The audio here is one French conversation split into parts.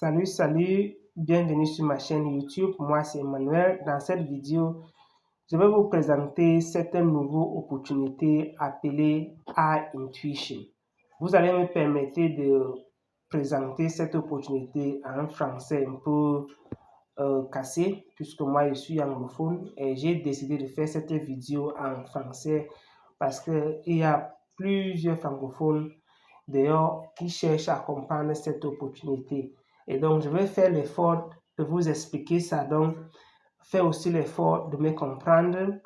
Salut, bienvenue sur ma chaîne YouTube. Moi, c'est Emmanuel. Dans cette vidéo, je vais vous présenter cette nouvelle opportunité appelée A-Intuition. Vous allez me permettre de présenter cette opportunité en français un peu cassé, puisque moi, je suis anglophone et j'ai décidé de faire cette vidéo en français parce qu'il y a plusieurs francophones d'ailleurs qui cherchent à comprendre cette opportunité. Et donc, je vais faire l'effort de vous expliquer ça. Donc, faites aussi l'effort de me comprendre.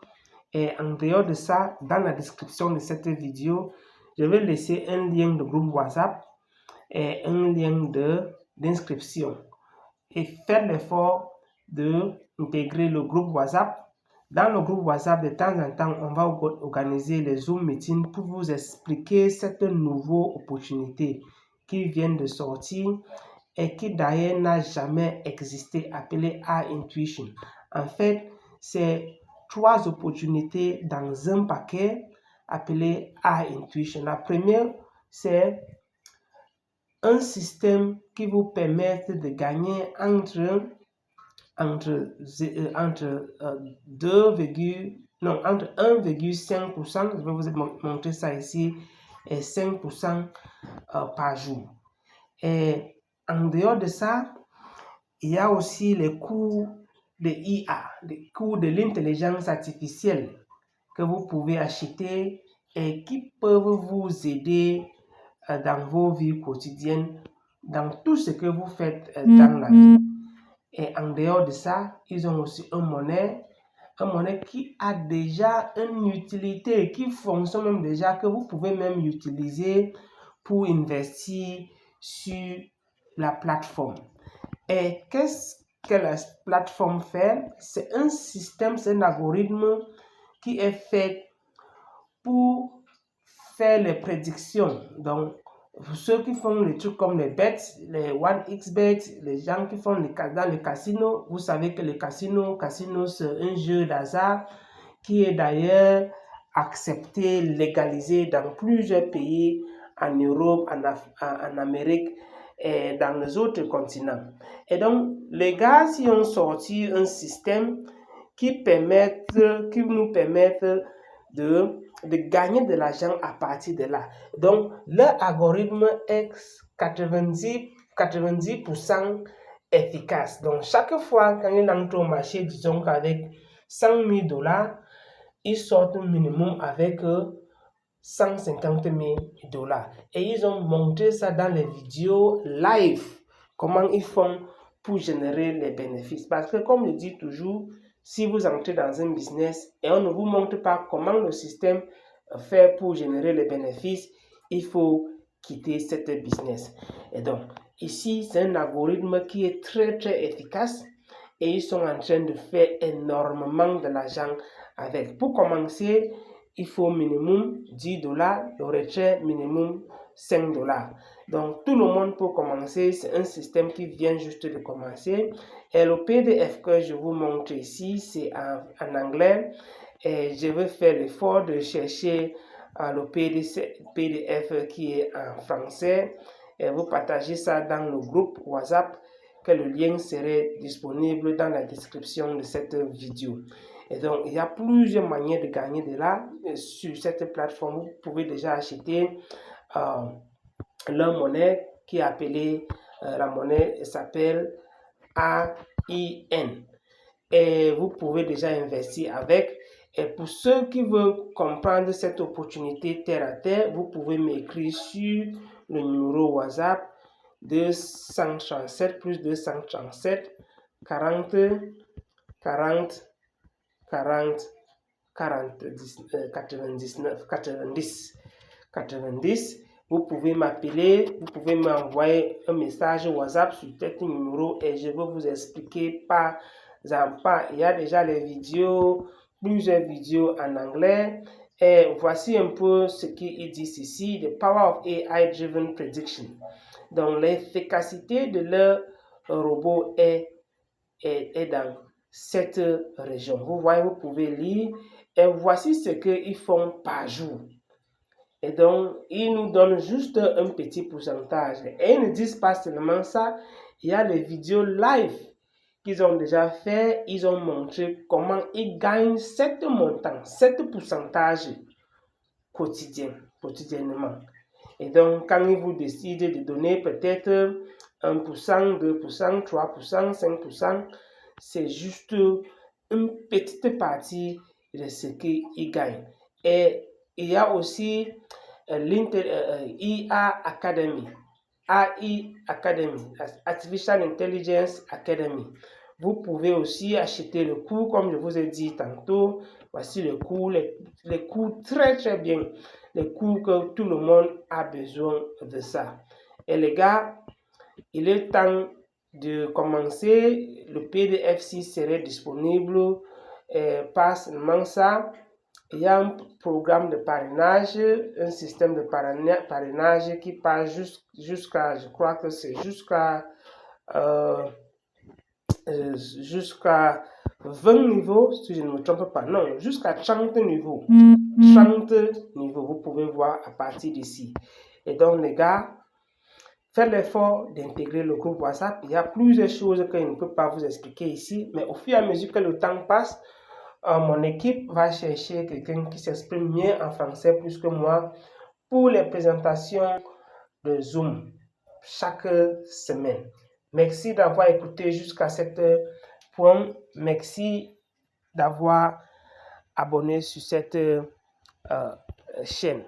Et en dehors de ça, dans la description de cette vidéo, je vais laisser un lien de groupe WhatsApp et un lien d'inscription. Et faites l'effort d'intégrer le groupe WhatsApp. Dans le groupe WhatsApp, de temps en temps, on va organiser les Zoom meetings pour vous expliquer cette nouvelle opportunité qui vient de sortir et qui d'ailleurs n'a jamais existé, appelée A-Intuition. En fait, c'est 3 opportunités dans un paquet appelé A-Intuition. La première, c'est un système qui vous permet de gagner entre 1,5%, je vais vous montrer ça ici, et 5% par jour. Et en dehors de ça, il y a aussi les cours de IA, les cours de l'intelligence artificielle que vous pouvez acheter et qui peuvent vous aider dans vos vies quotidiennes, dans tout ce que vous faites dans la vie. Et en dehors de ça, ils ont aussi une monnaie qui a déjà une utilité, qui fonctionne même déjà, que vous pouvez même utiliser pour investir sur la plateforme. Et qu'est-ce que la plateforme fait? C'est un système, c'est un algorithme qui est fait pour faire les prédictions. Donc, ceux qui font les trucs comme les bets, les 1xBet, les gens qui font dans les casinos, vous savez que le casino c'est un jeu d'hasard qui est d'ailleurs accepté, légalisé dans plusieurs pays, en Europe, en Amérique et dans les autres continents. Et donc, les gars, ils ont sorti un système qui nous permettent de gagner de l'argent à partir de là. Donc, leur algorithme est 90% efficace. Donc, chaque fois quand ils entrent au marché, disons qu'avec $100,000, ils sortent un minimum avec $150,000. Et ils ont montré ça dans les vidéos live, comment ils font pour générer les bénéfices. Parce que comme je dis toujours, si vous entrez dans un business et on ne vous montre pas comment le système fait pour générer les bénéfices, il faut quitter cette business. Et donc, ici, c'est un algorithme qui est très, très efficace et ils sont en train de faire énormément de l'argent avec. Pour commencer, il faut minimum $10, le retrait minimum $5. Donc, tout le monde peut commencer. C'est un système qui vient juste de commencer. Et le PDF que je vous montre ici, c'est en anglais. Et je vais faire l'effort de chercher le PDF qui est en français. Et vous partagez ça dans le groupe WhatsApp, que le lien serait disponible dans la description de cette vidéo. Et donc, il y a plusieurs manières de gagner de là. Sur cette plateforme, vous pouvez déjà acheter leur monnaie qui est appelée, la monnaie s'appelle AIN. Et vous pouvez déjà investir avec. Et pour ceux qui veulent comprendre cette opportunité terre à terre, vous pouvez m'écrire sur le numéro WhatsApp 237 plus 237 40 40 40 90. Vous pouvez m'appeler, vous pouvez m'envoyer un message WhatsApp sur cet numéro et je vais vous expliquer pas en pas. Il y a déjà les vidéos, plusieurs vidéos en anglais. Et voici un peu ce qu'ils disent ici, the power of AI-driven prediction. Donc, l'efficacité de leur robot est dans cette région. Vous voyez, vous pouvez lire. Et voici ce qu'ils font par jour. Et donc, ils nous donnent juste un petit pourcentage. Et ils ne disent pas seulement ça, il y a les vidéos live qu'ils ont déjà fait. Ils ont montré comment ils gagnent cet montant, cet pourcentage quotidiennement. Et donc, quand ils vous décident de donner peut-être 1%, 2%, 3%, 5%, c'est juste une petite partie de ce qu'ils gagnent. Et il y a aussi IA Academy, AI Academy, Artificial Intelligence Academy. Vous pouvez aussi acheter le cours, comme je vous ai dit tantôt. Voici le cours, les cours très très bien, les cours que tout le monde a besoin de ça. Et les gars, il est temps de commencer. Le PDF-ci serait disponible, pas seulement ça. Il y a un programme de parrainage, un système de parrainage qui passe jusqu'à, je crois que c'est jusqu'à 20 niveaux, si je ne me trompe pas. Non, jusqu'à 30 niveaux. 30 niveaux, vous pouvez voir à partir d'ici. Et donc, les gars, faites l'effort d'intégrer le groupe WhatsApp. Il y a plusieurs choses que je ne peux pas vous expliquer ici, mais au fur et à mesure que le temps passe, mon équipe va chercher quelqu'un qui s'exprime mieux en français plus que moi pour les présentations de Zoom chaque semaine. Merci d'avoir écouté jusqu'à ce point. Merci d'avoir abonné sur cette chaîne.